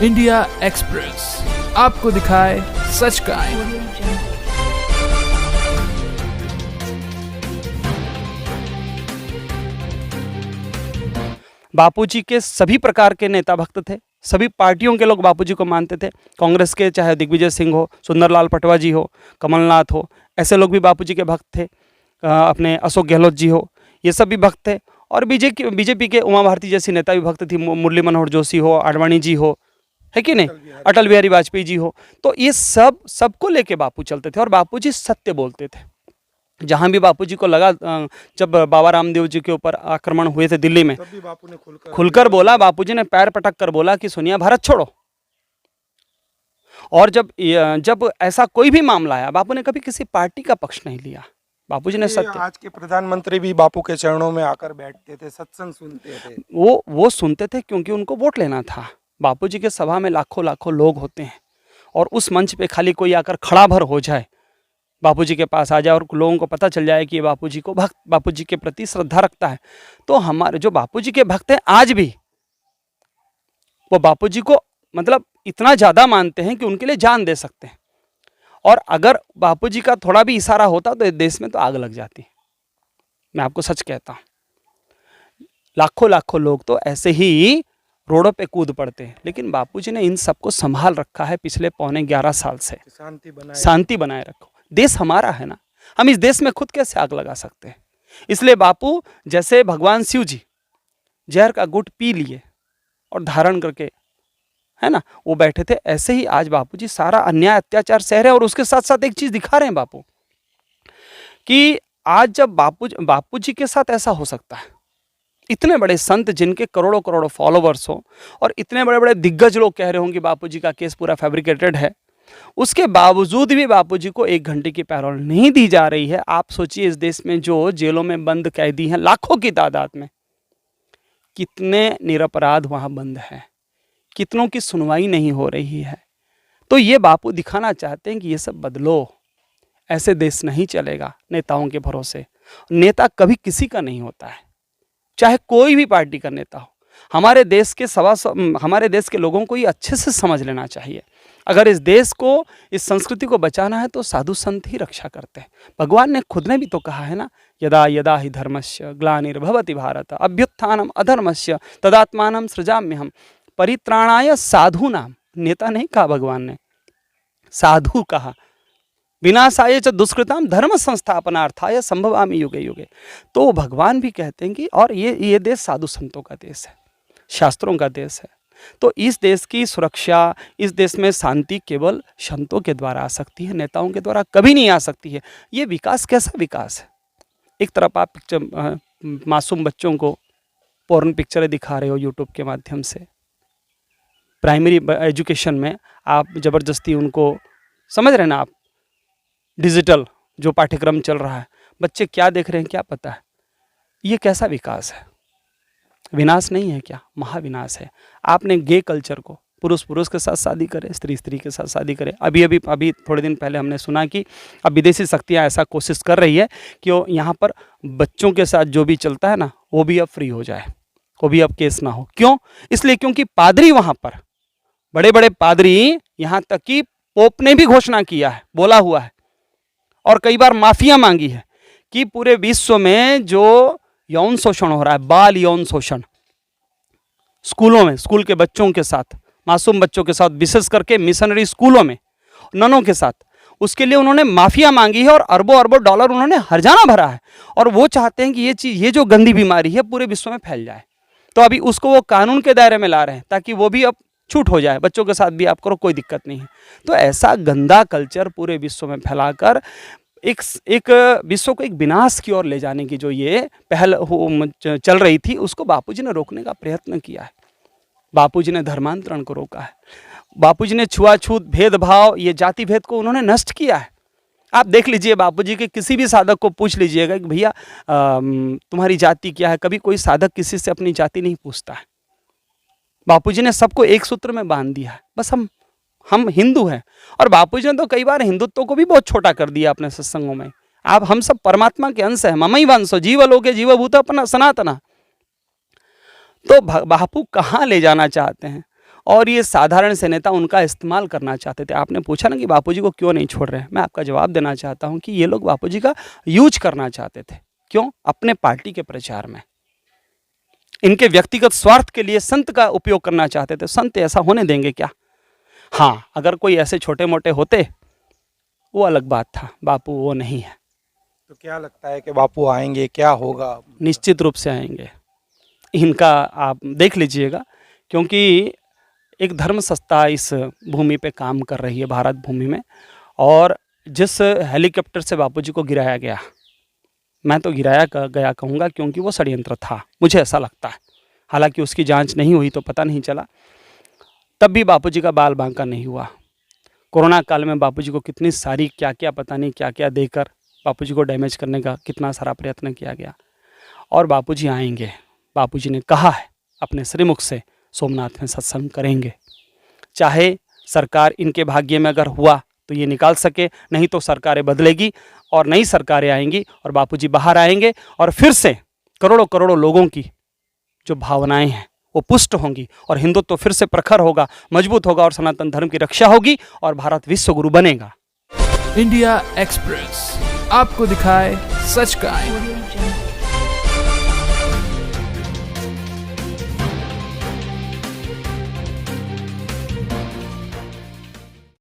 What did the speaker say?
India express आपको दिखाए सच का आईना। बापूजी के सभी प्रकार के नेता भक्त थे, सभी पार्टियों के लोग बापूजी को मानते थे। कांग्रेस के चाहे दिग्विजय सिंह हो, सुंदरलाल पटवा जी हो, कमलनाथ हो, ऐसे लोग भी बापूजी के भक्त थे। अपने अशोक गहलोत जी हो, ये सब भी भक्त थे। और बीजेपी के उमा भारती जैसी नेता भी भक्त थी, मुरली मनोहर जोशी हो, आडवाणी जी हो, है कि नहीं, अटल बिहारी वाजपेयी जी हो। तो ये सबको लेके बापू चलते थे और बापूजी सत्य बोलते थे। जहाँ भी बापूजी को लगा, जब बाबा रामदेव जी के ऊपर आक्रमण हुए थे दिल्ली में, तब भी बापू ने खुलकर बोला। बापूजी ने पैर पटक कर बोला कि सोनिया भारत छोड़ो। और जब ऐसा कोई भी मामला आया, बापू ने कभी किसी पार्टी का पक्ष नहीं लिया। बापूजी ने सत्य। आज के प्रधानमंत्री भी बापू के चरणों में आकर बैठते थे, सत्संग सुनते थे। वो सुनते थे क्योंकि उनको वोट लेना था। बापूजी के सभा में लाखों लाखों लोग होते हैं और उस मंच पे खाली कोई आकर खड़ा भर हो जाए, बापूजी के पास आ जाए और लोगों को पता चल जाए कि ये बापूजी के प्रति श्रद्धा रखता है, तो हमारे जो बापूजी के भक्त हैं आज भी वो बापूजी को मतलब इतना ज़्यादा मानते हैं कि उनके लिए जान दे सकते हैं। और अगर बापूजी का थोड़ा भी इशारा होता तो देश में तो आग लग जाती। मैं आपको सच कहता हूँ, लाखों लाखों लोग तो ऐसे ही रोडों पे कूद पड़ते हैं, लेकिन बापूजी ने इन सबको संभाल रखा है पिछले 11.5 साल से। शांति बनाए रखो। देश हमारा है ना, हम इस देश में खुद कैसे आग लगा सकते हैं। इसलिए बापू जैसे भगवान शिव जी जहर का घूंट पी लिए और धारण करके, है ना, वो बैठे थे, ऐसे ही आज बापूजी सारा अन्याय अत्याचार सह रहे हैं। और उसके साथ साथ एक चीज दिखा रहे हैं बापू कि आज जब बापूजी के साथ ऐसा हो सकता है, इतने बड़े संत जिनके करोड़ों करोड़ों फॉलोवर्स हो और इतने बड़े बड़े दिग्गज लोग कह रहे होंगे बापूजी का केस पूरा फैब्रिकेटेड है, उसके बावजूद भी बापूजी को 1 घंटे की पैरोल नहीं दी जा रही है। आप सोचिए, इस देश में जो जेलों में बंद कैदी हैं लाखों की तादाद में, कितने निरपराध वहां बंद हैं, कितनों की सुनवाई नहीं हो रही है। तो ये बापू दिखाना चाहते हैं कि ये सब बदलो, ऐसे देश नहीं चलेगा नेताओं के भरोसे। नेता कभी किसी का नहीं होता है, चाहे कोई भी पार्टी का नेता हो। हमारे देश के लोगों को ये अच्छे से समझ लेना चाहिए। अगर इस देश को, इस संस्कृति को बचाना है तो साधु संत ही रक्षा करते हैं। भगवान ने खुद ने भी तो कहा है ना, यदा यदा हि धर्मस्य ग्लानिर्भवति भारत अभ्युत्थानम अधर्मस्य तदात्मानं सृजाम्यहम् परित्राणाय साधूनाम। नेता नहीं कहा भगवान ने, साधु कहा। विनाशाय च दुष्कृताम धर्म संस्थापनार्थाय संभवामि युगे युगे। तो भगवान भी कहते हैं कि, और ये देश साधु संतों का देश है, शास्त्रों का देश है। तो इस देश की सुरक्षा, इस देश में शांति केवल संतों के द्वारा आ सकती है, नेताओं के द्वारा कभी नहीं आ सकती है। ये विकास कैसा विकास है? एक तरफ आप मासूम बच्चों को पोर्न पिक्चरें दिखा रहे हो यूट्यूब के माध्यम से, प्राइमरी एजुकेशन में आप ज़बरदस्ती उनको, समझ रहे हैं ना आप, डिजिटल जो पाठ्यक्रम चल रहा है, बच्चे क्या देख रहे हैं क्या पता है। ये कैसा विकास है? विनाश नहीं है क्या? महाविनाश है। आपने गे कल्चर को, पुरुष के साथ शादी करे, स्त्री के साथ शादी करे। अभी थोड़े दिन पहले हमने सुना कि अब विदेशी शक्तियाँ ऐसा कोशिश कर रही है कि वो यहाँ पर बच्चों के साथ जो भी चलता है ना, वो भी अब फ्री हो जाए, वो भी अब केस ना हो। क्यों? इसलिए क्योंकि पादरी वहाँ पर, बड़े बड़े पादरी, यहाँ तक कि पोप ने भी घोषणा किया है, बोला हुआ है और कई बार माफिया मांगी है कि पूरे विश्व में जो यौन शोषण हो रहा है, बाल यौन शोषण, स्कूलों में, स्कूल के बच्चों के साथ, मासूम बच्चों के साथ, विशेष करके मिशनरी स्कूलों में ननों के साथ, उसके लिए उन्होंने माफिया मांगी है और अरबों अरबों डॉलर उन्होंने हर्जाना भरा है। और वो चाहते हैं कि ये जो गंदी बीमारी है पूरे विश्व में फैल जाए। तो अभी उसको वो कानून के दायरे में ला रहे हैं ताकि वो भी अब छूट हो जाए, बच्चों के साथ भी आप करो, कोई दिक्कत नहीं है। तो ऐसा गंदा कल्चर पूरे विश्व में फैलाकर एक विश्व को एक विनाश की ओर ले जाने की जो ये पहल चल रही थी, उसको बापूजी ने रोकने का प्रयत्न किया है। बापूजी ने धर्मांतरण को रोका है। बापूजी ने छुआछूत, भेदभाव, ये जाति भेद को उन्होंने नष्ट किया है। आप देख लीजिए, बापूजी के किसी भी साधक को पूछ लीजिएगा कि भैया तुम्हारी जाति क्या है, कभी कोई साधक किसी से अपनी जाति नहीं पूछता है। बापूजी ने सबको एक सूत्र में बांध दिया है, बस हम हिंदू हैं। और बापूजी ने तो कई बार हिंदुत्व को भी बहुत छोटा कर दिया अपने सत्संगों में। हम सब परमात्मा के अंश हैं, ममई वंशो जीवलोके जीवभूत सनातना। तो बापू कहाँ ले जाना चाहते हैं? और ये साधारण से नेता उनका इस्तेमाल करना चाहते थे। आपने पूछा ना कि बापूजी को क्यों नहीं छोड़ रहे हैं, मैं आपका जवाब देना चाहता हूँ कि ये लोग बापूजी का यूज करना चाहते थे। क्यों? अपने पार्टी के प्रचार में, इनके व्यक्तिगत स्वार्थ के लिए संत का उपयोग करना चाहते थे। संत ऐसा होने देंगे क्या? हाँ, अगर कोई ऐसे छोटे मोटे होते वो अलग बात था, बापू वो नहीं है। तो क्या लगता है कि बापू आएंगे, क्या होगा? निश्चित रूप से आएंगे, इनका आप देख लीजिएगा, क्योंकि एक धर्म संस्था इस भूमि पे काम कर रही है, भारत भूमि में। और जिस हेलीकॉप्टर से बापूजी को गिराया गया, मैं तो गिराया गया कहूँगा, क्योंकि वो षड्यंत्र था, मुझे ऐसा लगता है। हालांकि उसकी जांच नहीं हुई तो पता नहीं चला, तब भी बापूजी का बाल बांका नहीं हुआ। कोरोना काल में बापूजी को कितनी सारी क्या क्या पता नहीं क्या क्या देकर बापूजी को डैमेज करने का कितना सारा प्रयत्न किया गया। और बापूजी आएंगे, बापूजी ने कहा है अपने श्रीमुख से, सोमनाथ में सत्संग करेंगे। चाहे सरकार इनके भाग्य में अगर हुआ तो ये निकाल सके, नहीं तो सरकारें बदलेगी और नई सरकारें आएंगी और बापूजी बाहर आएंगे और फिर से करोड़ों करोड़ों लोगों की जो भावनाएं हैं वो पुष्ट होंगी और हिंदुत्व फिर से प्रखर होगा, मजबूत होगा और सनातन धर्म की रक्षा होगी और भारत विश्व गुरु बनेगा। इंडिया एक्सप्रेस आपको दिखाए सच का। Audio Jungle.